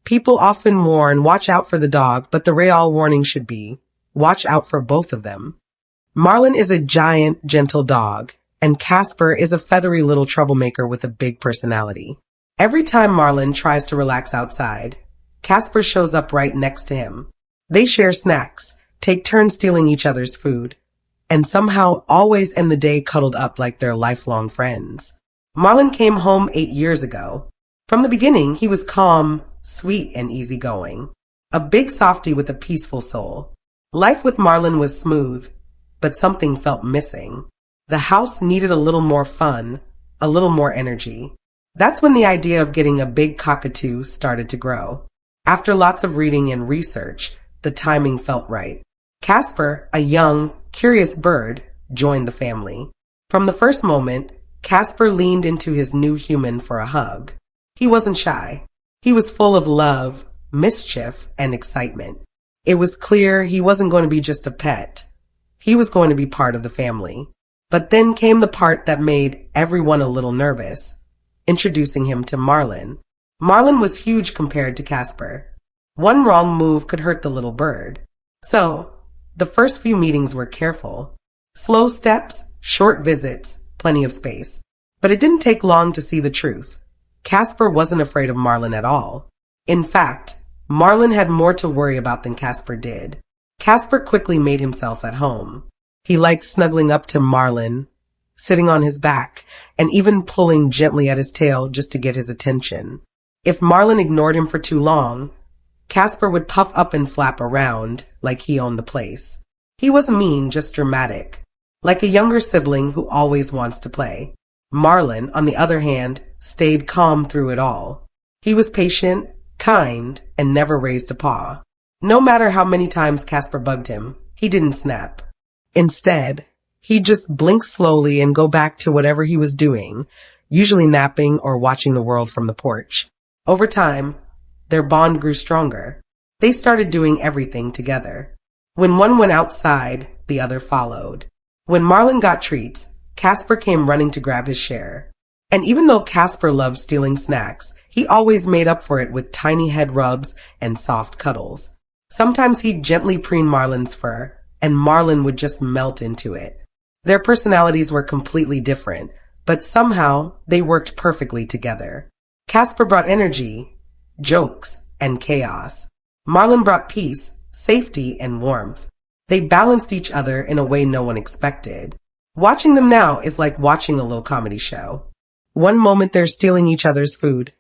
People often warn, watch out for the dog, but the real warning should be, watch out for both of them. Marlin is a giant, gentle dog, and Casper is a feathery little troublemaker with a big personality. Every time Marlin tries to relax outside, Casper shows up right next to him. They share snacks, take turns stealing each other's food, and somehow always end the day cuddled up like they're lifelong friends. Marlin came home 8 years ago. From the beginning, he was calm, sweet, and easygoing. A big softy with a peaceful soul. Life with Marlin was smooth, but something felt missing. The house needed a little more fun, a little more energy. That's when the idea of getting a big cockatoo started to grow. After lots of reading and research, the timing felt right. Casper, a young, curious bird, joined the family. From the first moment, Casper leaned into his new human for a hug. He wasn't shy. He was full of love, mischief, and excitement. It was clear he wasn't going to be just a pet. He was going to be part of the family. But then came the part that made everyone a little nervous, introducing him to Marlin. Marlin was huge compared to Casper. One wrong move could hurt the little bird. So, the first few meetings were careful. Slow steps, short visits, plenty of space. But it didn't take long to see the truth. Casper wasn't afraid of Marlin at all. In fact, Marlin had more to worry about than Casper did. Casper quickly made himself at home. He liked snuggling up to Marlin, sitting on his back, and even pulling gently at his tail just to get his attention. If Marlin ignored him for too long, Casper would puff up and flap around like he owned the place. He wasn't mean, just dramatic, like a younger sibling who always wants to play. Marlin, on the other hand, stayed calm through it all. He was patient, kind, and never raised a paw. No matter how many times Casper bugged him, he didn't snap. Instead, he'd just blink slowly and go back to whatever he was doing, usually napping or watching the world from the porch. Over time, their bond grew stronger. They started doing everything together. When one went outside, the other followed. When Marlin got treats, Casper came running to grab his share. And even though Casper loved stealing snacks, he always made up for it with tiny head rubs and soft cuddles. Sometimes he'd gently preen Marlin's fur, and Marlin would just melt into it. Their personalities were completely different, but somehow they worked perfectly together. Casper brought energy, jokes, and chaos. Marlin brought peace, safety, and warmth. They balanced each other in a way no one expected. Watching them now is like watching a little comedy show. One moment they're stealing each other's food,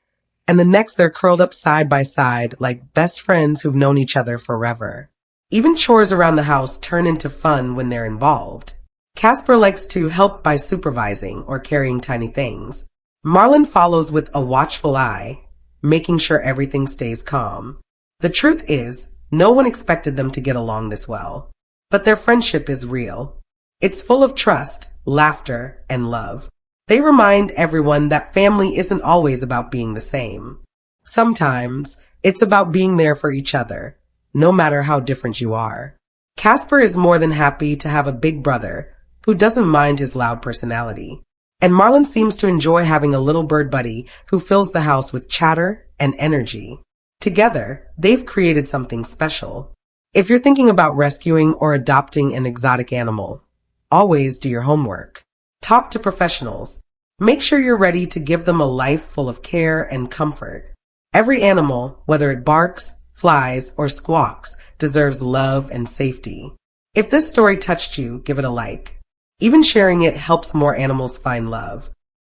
and the next they're curled up side by side like best friends who've known each other forever. Even chores around the house turn into fun when they're involved. Casper likes to help by supervising or carrying tiny things. Marlin follows with a watchful eye, making sure everything stays calm. The truth is, no one expected them to get along this well. But their friendship is real. It's full of trust, laughter, and love. They remind everyone that family isn't always about being the same. Sometimes, it's about being there for each other, no matter how different you are. Casper is more than happy to have a big brother who doesn't mind his loud personality. And Marlin seems to enjoy having a little bird buddy who fills the house with chatter and energy. Together, they've created something special. If you're thinking about rescuing or adopting an exotic animal, always do your homework. Talk to professionals. Make sure you're ready to give them a life full of care and comfort. Every animal, whether it barks, flies, or squawks, deserves love and safety. If this story touched you, give it a like. Even sharing it helps more animals find love.